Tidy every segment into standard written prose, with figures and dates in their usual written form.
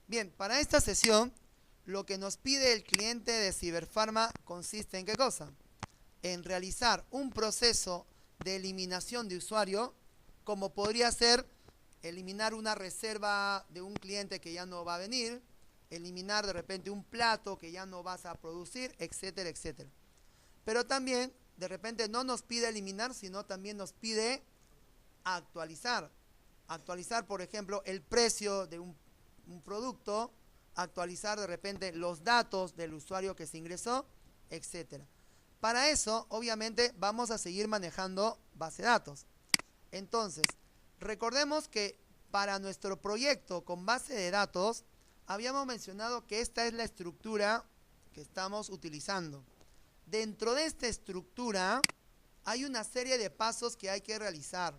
Bien, para esta sesión, lo que nos pide el cliente de Ciberpharma consiste en ¿qué cosa? En realizar un proceso de eliminación de usuario, como podría ser eliminar una reserva de un cliente que ya no va a venir, eliminar de repente un plato que ya no vas a producir, etcétera, etcétera. Pero también, de repente, no nos pide eliminar, sino también nos pide actualizar. Actualizar, por ejemplo, el precio de un producto, actualizar de repente los datos del usuario que se ingresó, etcétera. Para eso, obviamente, vamos a seguir manejando base de datos. Entonces, recordemos que para nuestro proyecto con base de datos, habíamos mencionado que esta es la estructura que estamos utilizando. Dentro de esta estructura hay una serie de pasos que hay que realizar.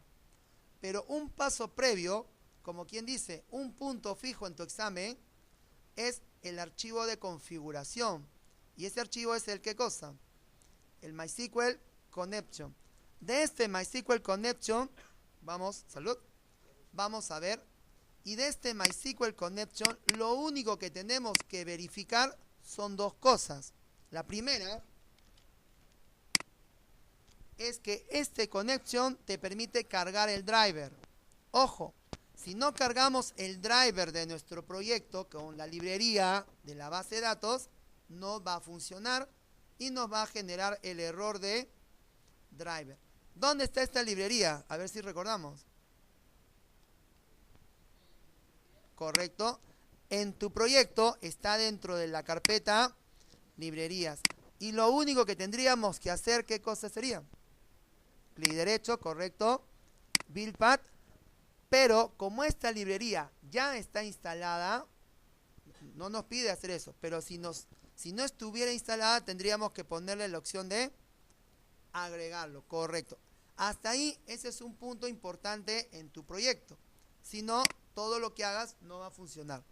Pero un paso previo, como quien dice, un punto fijo en tu examen, es el archivo de configuración. Y ese archivo es el ¿qué cosa? El MySQL Connection. De este MySQL Connection, vamos a ver, y de este MySQL Connection, lo único que tenemos que verificar son dos cosas. La primera es que este connection te permite cargar el driver. Ojo, si no cargamos el driver de nuestro proyecto con la librería de la base de datos, no va a funcionar y nos va a generar el error de driver. ¿Dónde está esta librería? A ver si recordamos. Correcto. En tu proyecto está dentro de la carpeta librerías. Y lo único que tendríamos que hacer, ¿qué cosa sería? Clic derecho, correcto, Build Path, pero como esta librería ya está instalada, no nos pide hacer eso, pero si no estuviera instalada, tendríamos que ponerle la opción de agregarlo, correcto. Hasta ahí, ese es un punto importante en tu proyecto. Si no, todo lo que hagas no va a funcionar.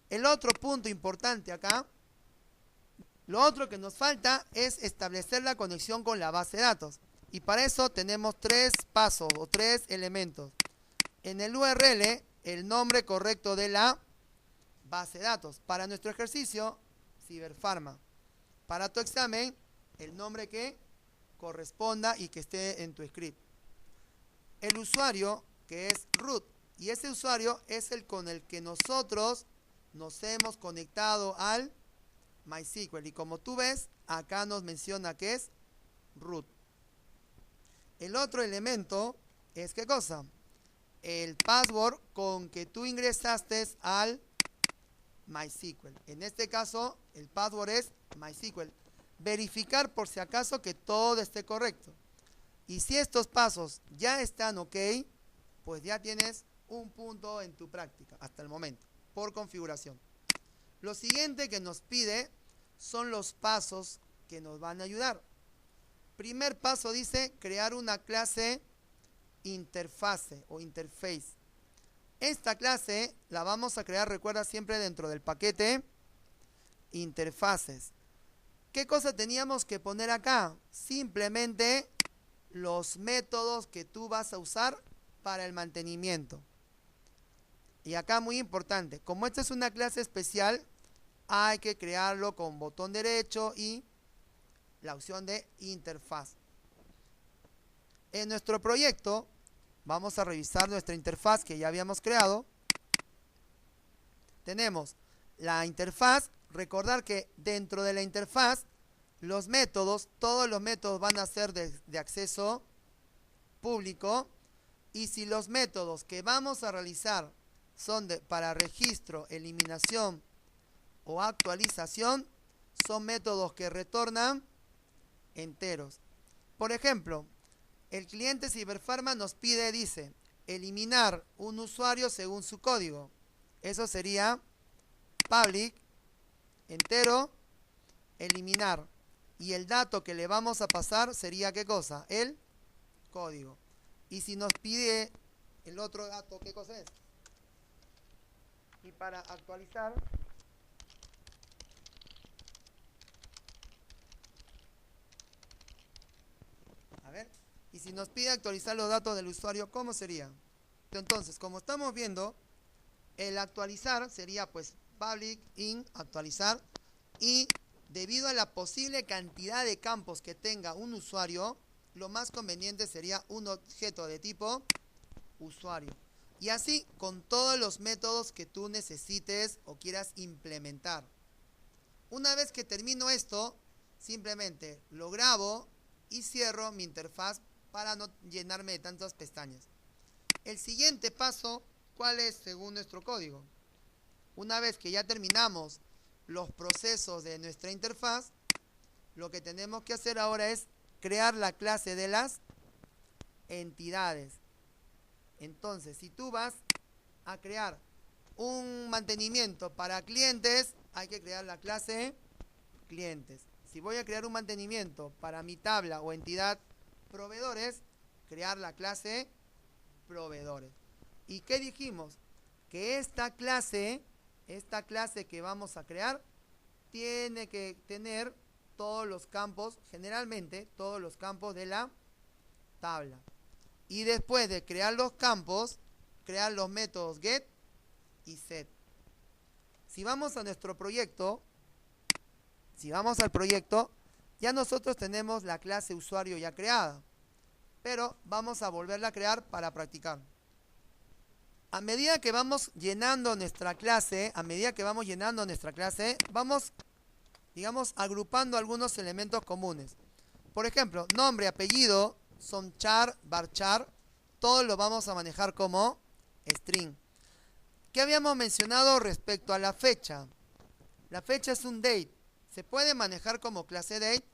El otro punto importante acá, lo otro que nos falta es establecer la conexión con la base de datos. Y para eso tenemos tres pasos o tres elementos. En el URL, el nombre correcto de la base de datos. Para nuestro ejercicio, Ciberpharma. Para tu examen, el nombre que corresponda y que esté en tu script. El usuario, que es root. Y ese usuario es el con el que nosotros nos hemos conectado al MySQL. Y como tú ves, acá nos menciona que es root. El otro elemento es ¿qué cosa? El password con que tú ingresaste al MySQL. En este caso, el password es MySQL. Verificar por si acaso que todo esté correcto. Y si estos pasos ya están ok, pues ya tienes un punto en tu práctica hasta el momento, por configuración. Lo siguiente que nos pide son los pasos que nos van a ayudar. Primer paso dice crear una clase interfase o interface. Esta clase la vamos a crear, recuerda, siempre dentro del paquete interfaces. ¿Qué cosa teníamos que poner acá? Simplemente los métodos que tú vas a usar para el mantenimiento. Y acá muy importante, como esta es una clase especial, hay que crearlo con botón derecho y la opción de interfaz. En nuestro proyecto vamos a revisar nuestra interfaz que ya habíamos creado. Tenemos la interfaz. Recordar que dentro de la interfaz los métodos, todos los métodos van a ser de acceso público, y si los métodos que vamos a realizar son para registro, eliminación o actualización, son métodos que retornan enteros. Por ejemplo, el cliente Ciberpharma nos pide, dice, eliminar un usuario según su código. Eso sería public, entero, eliminar. Y el dato que le vamos a pasar sería ¿qué cosa? El código. Y si nos pide el otro dato, ¿qué cosa es? Y para actualizar, a ver, y si nos pide actualizar los datos del usuario, ¿cómo sería? Entonces, como estamos viendo, el actualizar sería pues public int, actualizar, y debido a la posible cantidad de campos que tenga un usuario, lo más conveniente sería un objeto de tipo usuario. Y así con todos los métodos que tú necesites o quieras implementar. Una vez que termino esto, simplemente lo grabo y cierro mi interfaz para no llenarme de tantas pestañas. El siguiente paso, ¿cuál es según nuestro código? Una vez que ya terminamos los procesos de nuestra interfaz, lo que tenemos que hacer ahora es crear la clase de las entidades. Entonces, si tú vas a crear un mantenimiento para clientes, hay que crear la clase clientes. Si voy a crear un mantenimiento para mi tabla o entidad proveedores, crear la clase proveedores. ¿Y qué dijimos? Que esta clase que vamos a crear tiene que tener todos los campos, generalmente todos los campos de la tabla. Y después de crear los campos, crear los métodos get y set. Si vamos a nuestro proyecto, ya nosotros tenemos la clase usuario ya creada, pero vamos a volverla a crear para practicar. A medida que vamos llenando nuestra clase, vamos, digamos, agrupando algunos elementos comunes. Por ejemplo, nombre, apellido, son char, varchar, todo lo vamos a manejar como string. ¿Qué habíamos mencionado respecto a la fecha? La fecha es un date. Se puede manejar como clase date,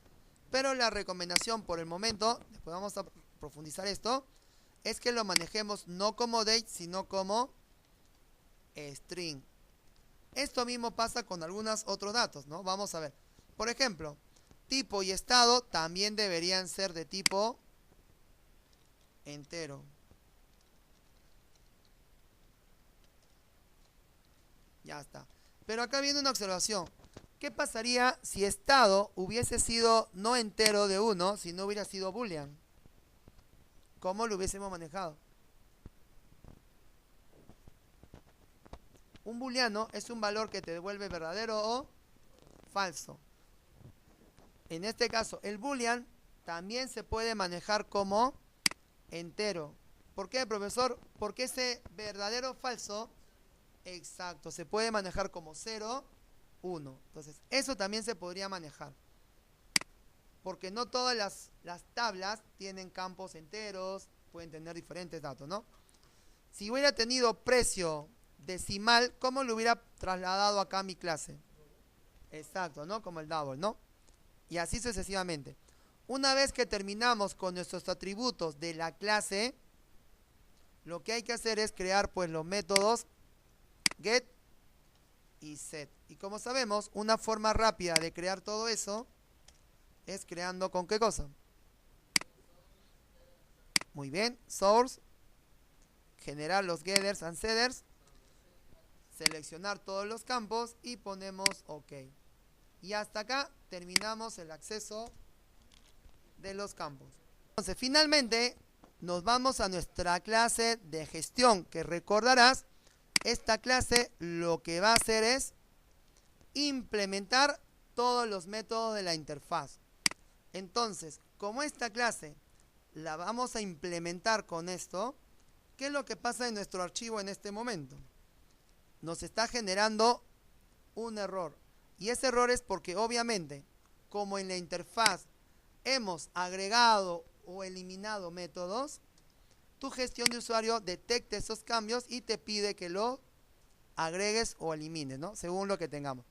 pero la recomendación por el momento, después vamos a profundizar esto, es que lo manejemos no como date, sino como string. Esto mismo pasa con algunos otros datos, ¿no? Vamos a ver. Por ejemplo, tipo y estado también deberían ser de tipo entero. Ya está. Pero acá viene una observación. ¿Qué pasaría si estado hubiese sido no entero de 1, si no hubiera sido boolean? ¿Cómo lo hubiésemos manejado? Un booleano es un valor que te devuelve verdadero o falso. En este caso, el boolean también se puede manejar como entero. ¿Por qué, profesor? Porque ese verdadero o falso, exacto, se puede manejar como 0, 1. Entonces, eso también se podría manejar. Porque no todas las tablas tienen campos enteros, pueden tener diferentes datos, ¿no? Si hubiera tenido precio decimal, ¿cómo lo hubiera trasladado acá a mi clase? Exacto, ¿no? Como el double, ¿no? Y así sucesivamente. Una vez que terminamos con nuestros atributos de la clase, lo que hay que hacer es crear pues los métodos get y set. Y como sabemos, una forma rápida de crear todo eso es creando ¿con qué cosa? Muy bien, source, generar los getters and setters, seleccionar todos los campos y ponemos OK. Y hasta acá terminamos el acceso de los campos. Entonces, finalmente, nos vamos a nuestra clase de gestión, que recordarás, esta clase lo que va a hacer es implementar todos los métodos de la interfaz. Entonces, como esta clase la vamos a implementar con esto, ¿qué es lo que pasa en nuestro archivo en este momento? Nos está generando un error. Y ese error es porque obviamente, como en la interfaz hemos agregado o eliminado métodos, tu gestión de usuario detecta esos cambios y te pide que lo agregues o elimines, ¿no? Según lo que tengamos.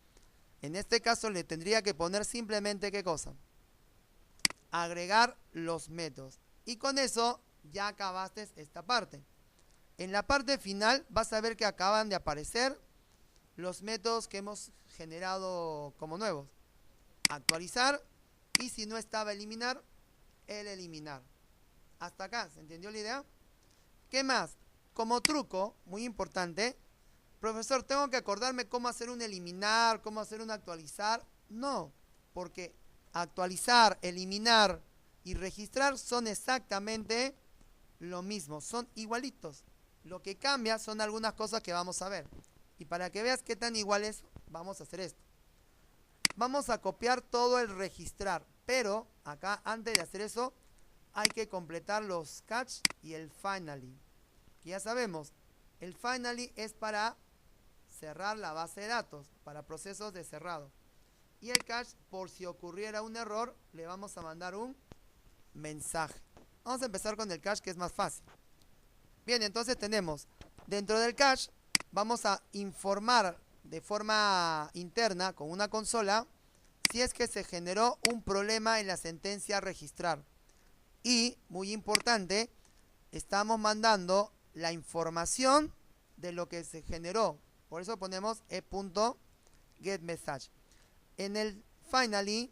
En este caso le tendría que poner simplemente ¿qué cosa? Agregar los métodos. Y con eso ya acabaste esta parte. En la parte final vas a ver que acaban de aparecer los métodos que hemos generado como nuevos. Actualizar, y si no estaba eliminar, el eliminar. Hasta acá, ¿se entendió la idea? ¿Qué más? Como truco, muy importante, profesor, ¿tengo que acordarme cómo hacer un eliminar, cómo hacer un actualizar? No, porque actualizar, eliminar y registrar son exactamente lo mismo, son igualitos. Lo que cambia son algunas cosas que vamos a ver. Y para que veas qué tan iguales vamos a hacer esto. Vamos a copiar todo el registrar, pero acá antes de hacer eso hay que completar los catch y el finally. Que ya sabemos, el finally es para cerrar la base de datos, para procesos de cerrado. Y el catch, por si ocurriera un error, le vamos a mandar un mensaje. Vamos a empezar con el catch, que es más fácil. Bien, entonces tenemos, dentro del catch, vamos a informar de forma interna con una consola si es que se generó un problema en la sentencia registrar. Y, muy importante, estamos mandando la información de lo que se generó. Por eso ponemos e.getMessage. En el finally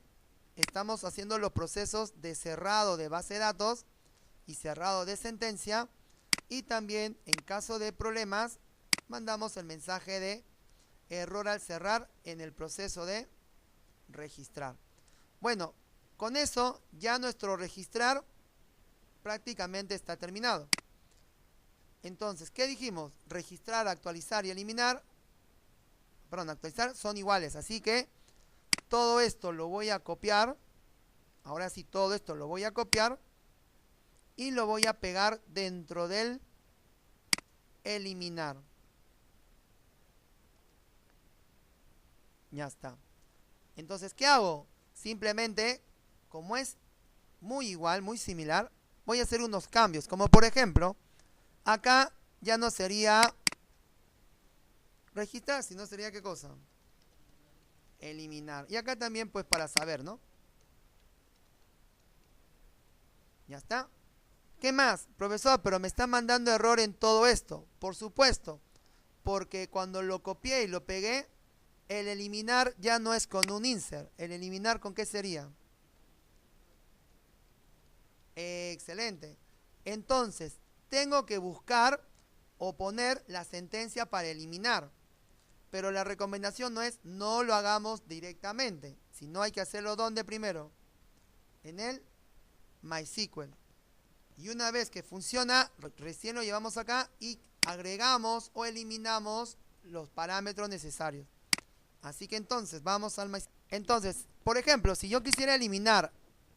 estamos haciendo los procesos de cerrado de base de datos y cerrado de sentencia. Y también, en caso de problemas, mandamos el mensaje de error al cerrar en el proceso de registrar. Bueno, con eso ya nuestro registrar prácticamente está terminado. Entonces, ¿qué dijimos? Registrar, actualizar y eliminar, perdón, actualizar son iguales, así que todo esto lo voy a copiar. Ahora sí, todo esto lo voy a copiar y lo voy a pegar dentro del eliminar. Ya está. Entonces, ¿qué hago? Simplemente, como es muy igual, muy similar, voy a hacer unos cambios. Como por ejemplo, acá ya no sería registrar, sino sería ¿qué cosa? Eliminar. Y acá también, pues, para saber, ¿no? Ya está. ¿Qué más? Profesor, pero me está mandando error en todo esto. Por supuesto, porque cuando lo copié y lo pegué, el eliminar ya no es con un insert. ¿El eliminar con qué sería? Excelente. Entonces, tengo que buscar o poner la sentencia para eliminar. Pero la recomendación no es no lo hagamos directamente, sino hay que hacerlo ¿dónde primero? En el MySQL. Y una vez que funciona, recién lo llevamos acá y agregamos o eliminamos los parámetros necesarios. Así que entonces vamos al MySQL. Entonces, por ejemplo, si yo quisiera eliminar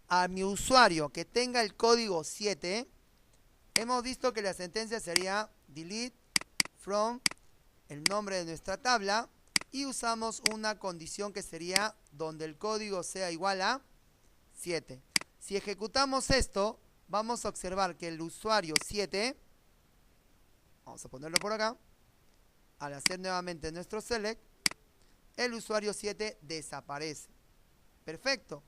a mi usuario que tenga el código 7, hemos visto que la sentencia sería delete from el nombre de nuestra tabla y usamos una condición que sería donde el código sea igual a 7. Si ejecutamos esto, vamos a observar que el usuario 7, vamos a ponerlo por acá, al hacer nuevamente nuestro select, el usuario 7 desaparece. Perfecto.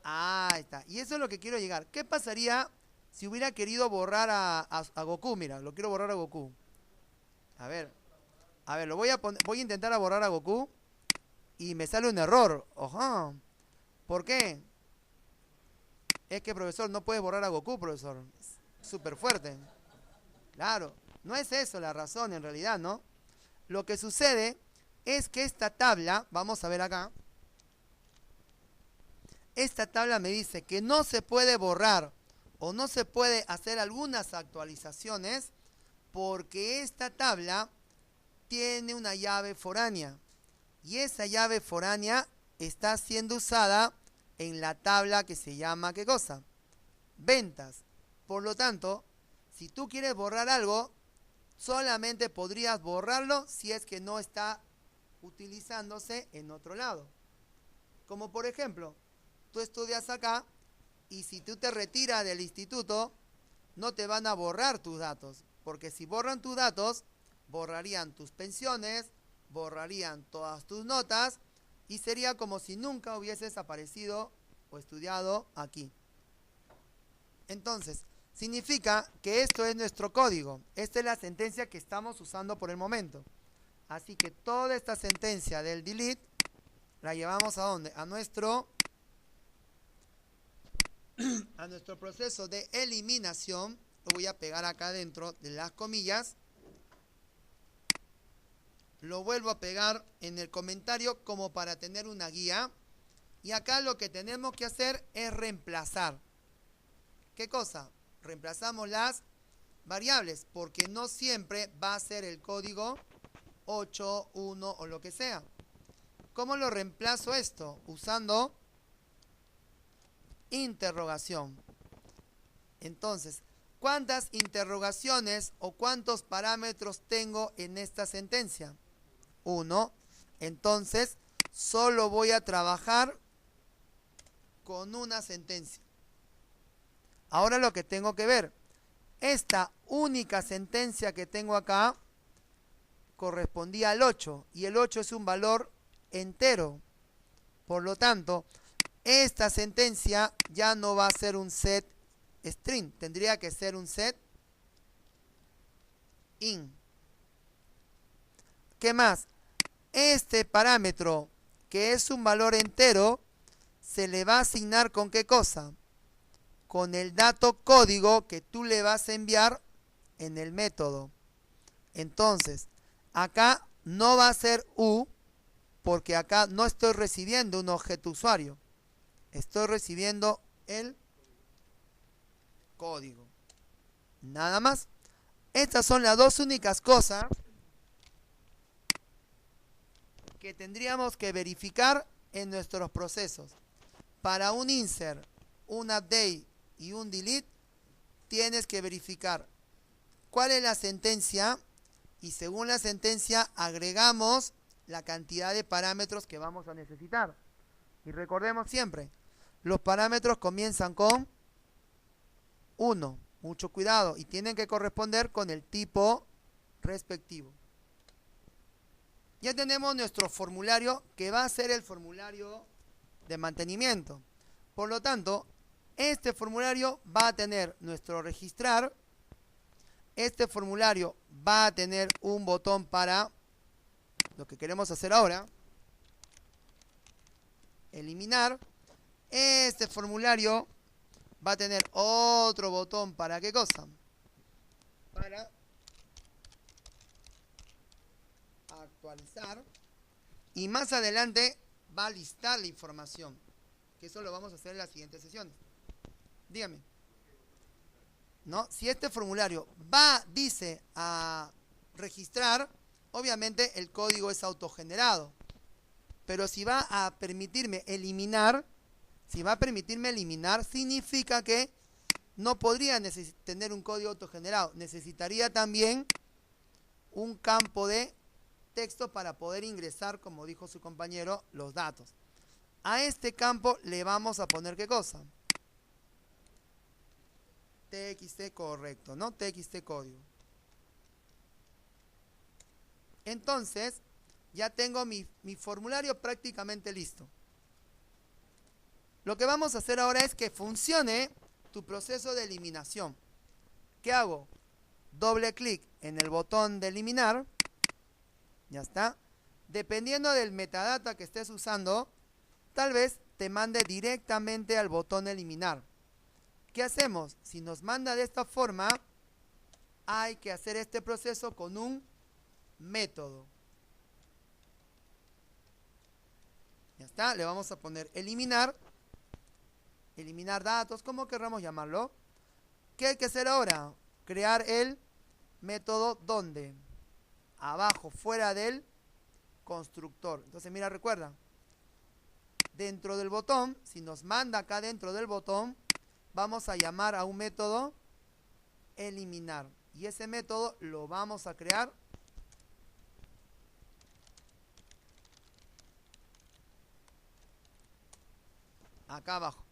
Ahí está. Y eso es lo que quiero llegar. ¿Qué pasaría si hubiera querido borrar a Goku? Mira, lo quiero borrar a Goku. A ver, lo voy a intentar borrar a Goku y me sale un error. Ajá. ¿Por qué? Es que, profesor, no puedes borrar a Goku, profesor. Es súper fuerte. Claro, no es eso la razón en realidad, ¿no? Lo que sucede es que esta tabla, vamos a ver acá, esta tabla me dice que no se puede borrar o no se puede hacer algunas actualizaciones porque esta tabla tiene una llave foránea y esa llave foránea está siendo usada en la tabla que se llama, ¿qué cosa? Ventas. Por lo tanto, si tú quieres borrar algo, solamente podrías borrarlo si es que no está utilizándose en otro lado. Como por ejemplo, tú estudias acá y si tú te retiras del instituto, no te van a borrar tus datos, porque si borran tus datos, borrarían tus pensiones, borrarían todas tus notas y sería como si nunca hubieses aparecido o estudiado aquí. Entonces, significa que esto es nuestro código. Esta es la sentencia que estamos usando por el momento. Así que toda esta sentencia del delete la llevamos ¿a dónde? A nuestro proceso de eliminación. Lo voy a pegar acá dentro de las comillas. Lo vuelvo a pegar en el comentario como para tener una guía. Y acá lo que tenemos que hacer es reemplazar. ¿Qué cosa? Reemplazamos las variables porque no siempre va a ser el código 8, 1 o lo que sea. ¿Cómo lo reemplazo esto? Usando interrogación. Entonces, ¿cuántas interrogaciones o cuántos parámetros tengo en esta sentencia? 1. Entonces, solo voy a trabajar con una sentencia. Ahora lo que tengo que ver, esta única sentencia que tengo acá correspondía al 8 y el 8 es un valor entero. Por lo tanto, esta sentencia ya no va a ser un set string, tendría que ser un set in. ¿Qué más? Este parámetro, que es un valor entero, se le va a asignar ¿con qué cosa? Con el dato código que tú le vas a enviar en el método. Entonces, acá no va a ser U, porque acá no estoy recibiendo un objeto usuario. Estoy recibiendo el código. Nada más. Estas son las dos únicas cosas que tendríamos que verificar en nuestros procesos. Para un insert, un update y un delete, tienes que verificar cuál es la sentencia y según la sentencia agregamos la cantidad de parámetros que vamos a necesitar. Y recordemos siempre, los parámetros comienzan con 1. Mucho cuidado y tienen que corresponder con el tipo respectivo. Ya tenemos nuestro formulario que va a ser el formulario de mantenimiento. Por lo tanto, este formulario va a tener nuestro registrar. Este formulario va a tener un botón para lo que queremos hacer ahora. Eliminar. Este formulario va a tener otro botón para ¿qué cosa? Para actualizar. Y más adelante va a listar la información. Que eso lo vamos a hacer en las siguientes sesiones. Dígame. ¿No? Si este formulario dice a registrar, obviamente el código es autogenerado. Pero si va a permitirme eliminar, significa que no podría tener un código autogenerado. Necesitaría también un campo de texto para poder ingresar, como dijo su compañero, los datos. A este campo le vamos a poner ¿qué cosa? TXT correcto, ¿no? TXT código. Entonces, ya tengo mi formulario prácticamente listo. Lo que vamos a hacer ahora es que funcione tu proceso de eliminación. ¿Qué hago? Doble clic en el botón de eliminar. Ya está. Dependiendo del metadata que estés usando, tal vez te mande directamente al botón eliminar. ¿Qué hacemos? Si nos manda de esta forma, hay que hacer este proceso con un método. Ya está, le vamos a poner eliminar datos, como querramos llamarlo. ¿Qué hay que hacer ahora? Crear el método ¿dónde? Abajo, fuera del constructor. Entonces, mira, recuerda, dentro del botón, si nos manda acá dentro del botón, vamos a llamar a un método eliminar. Y ese método lo vamos a crear acá abajo.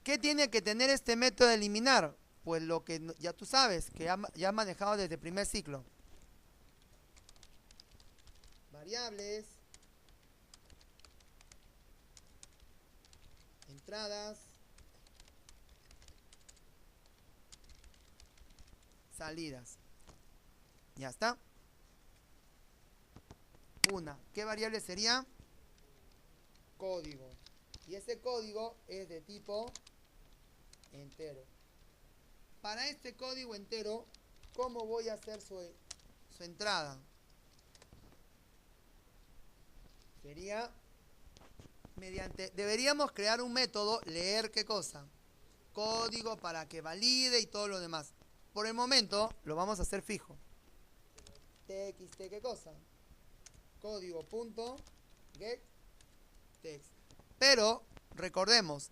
¿Qué tiene que tener este método de eliminar? Pues lo que ya tú sabes, que ya has manejado desde el primer ciclo. Variables, entradas, salidas. Ya está. Una. ¿Qué variable sería? Código. Y ese código es de tipo entero. Para este código entero, ¿cómo voy a hacer su entrada? Sería deberíamos crear un método, leer ¿qué cosa? Código para que valide y todo lo demás. Por el momento lo vamos a hacer fijo. TXT ¿qué cosa? código.getText. Pero recordemos,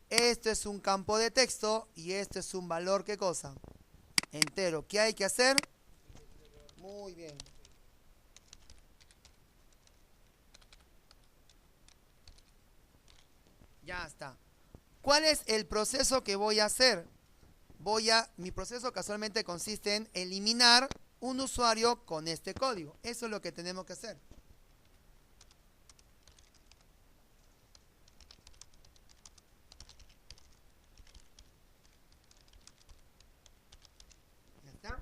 esto es un campo de texto y esto es un valor, ¿qué cosa? Entero. ¿Qué hay que hacer? Muy bien. Ya está. ¿Cuál es el proceso que voy a hacer? Mi proceso casualmente consiste en eliminar un usuario con este código. Eso es lo que tenemos que hacer. Ya está.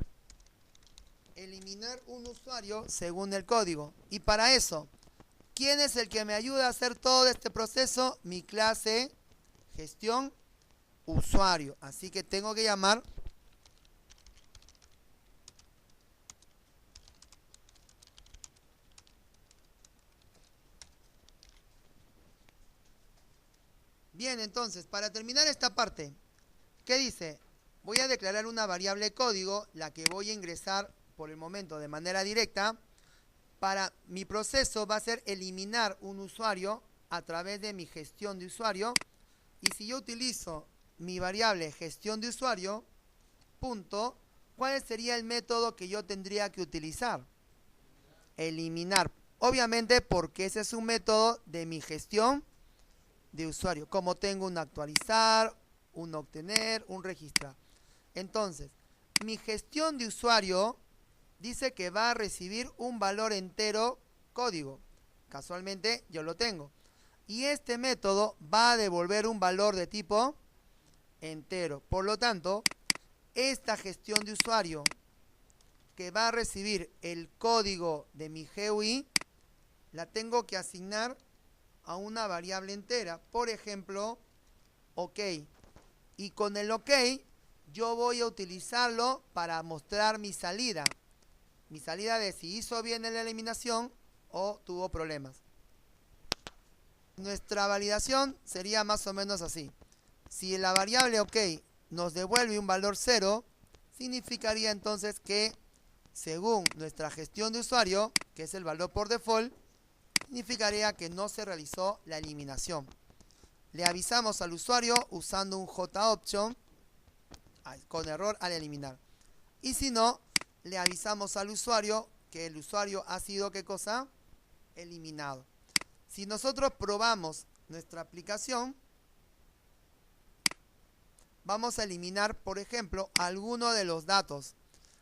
Eliminar un usuario según el código. Y para eso, ¿quién es el que me ayuda a hacer todo este proceso? Mi clase gestión usuario. Así que tengo que llamar bien. Entonces, para terminar esta parte, ¿qué dice? Voy a declarar una variable código, la que voy a ingresar por el momento de manera directa. Para mi proceso va a ser eliminar un usuario a través de mi gestión de usuario. Y si yo utilizo mi variable gestión de usuario, punto, ¿cuál sería el método que yo tendría que utilizar? Eliminar. Obviamente porque ese es un método de mi gestión de usuario. Como tengo un actualizar, un obtener, un registrar. Entonces, mi gestión de usuario dice que va a recibir un valor entero código. Casualmente yo lo tengo. Y este método va a devolver un valor de tipo entero. Por lo tanto, esta gestión de usuario que va a recibir el código de mi GUI, la tengo que asignar a una variable entera. Por ejemplo, OK. Y con el OK, yo voy a utilizarlo para mostrar mi salida. Mi salida de si hizo bien en la eliminación o tuvo problemas. Nuestra validación sería más o menos así. Si la variable OK nos devuelve un valor 0, significaría entonces que según nuestra gestión de usuario, que es el valor por default, significaría que no se realizó la eliminación. Le avisamos al usuario usando un JOption con error al eliminar. Y si no, le avisamos al usuario que el usuario ha sido, ¿qué cosa? Eliminado. Si nosotros probamos nuestra aplicación, vamos a eliminar, por ejemplo, alguno de los datos.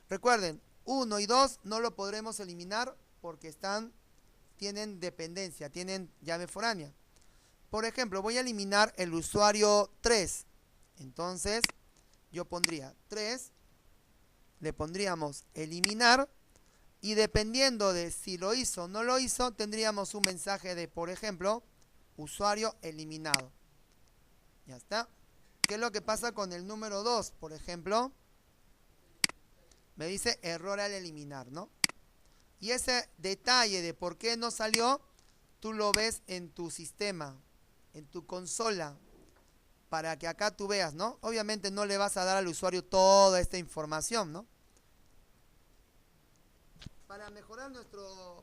Recuerden, 1 y 2 no lo podremos eliminar porque tienen dependencia, tienen llave foránea. Por ejemplo, voy a eliminar el usuario 3. Entonces, yo pondría 3, le pondríamos eliminar, y dependiendo de si lo hizo o no lo hizo, tendríamos un mensaje de, por ejemplo, usuario eliminado. Ya está. ¿Qué es lo que pasa con el número 2? Por ejemplo, me dice error al eliminar, ¿no? Y ese detalle de por qué no salió, tú lo ves en tu sistema, en tu consola, para que acá tú veas, ¿no? Obviamente no le vas a dar al usuario toda esta información, ¿no?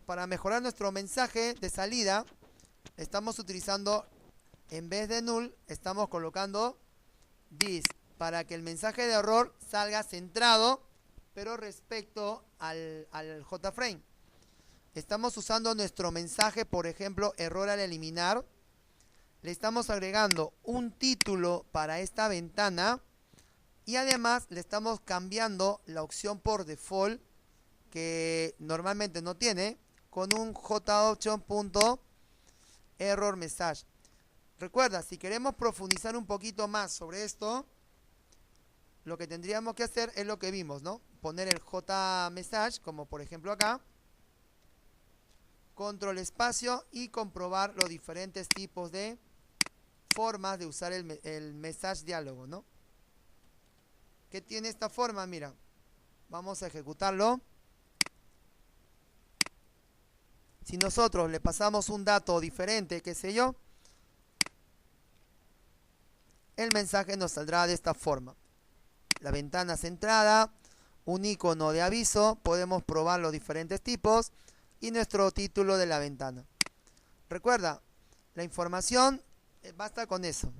Para mejorar nuestro mensaje de salida, estamos utilizando, en vez de null, estamos colocando this, para que el mensaje de error salga centrado, pero respecto al JFrame. Estamos usando nuestro mensaje, por ejemplo, error al eliminar. Le estamos agregando un título para esta ventana y además le estamos cambiando la opción por default que normalmente no tiene, con un JOption.error message. Recuerda, si queremos profundizar un poquito más sobre esto, lo que tendríamos que hacer es lo que vimos, ¿no? Poner el JMessage, como por ejemplo acá, control espacio y comprobar los diferentes tipos de formas de usar el message diálogo, ¿no? ¿Qué tiene esta forma? Mira, vamos a ejecutarlo. Si nosotros le pasamos un dato diferente, qué sé yo, el mensaje nos saldrá de esta forma. La ventana centrada, un icono de aviso, podemos probar los diferentes tipos. y nuestro título de la ventana. Recuerda, la información basta con eso.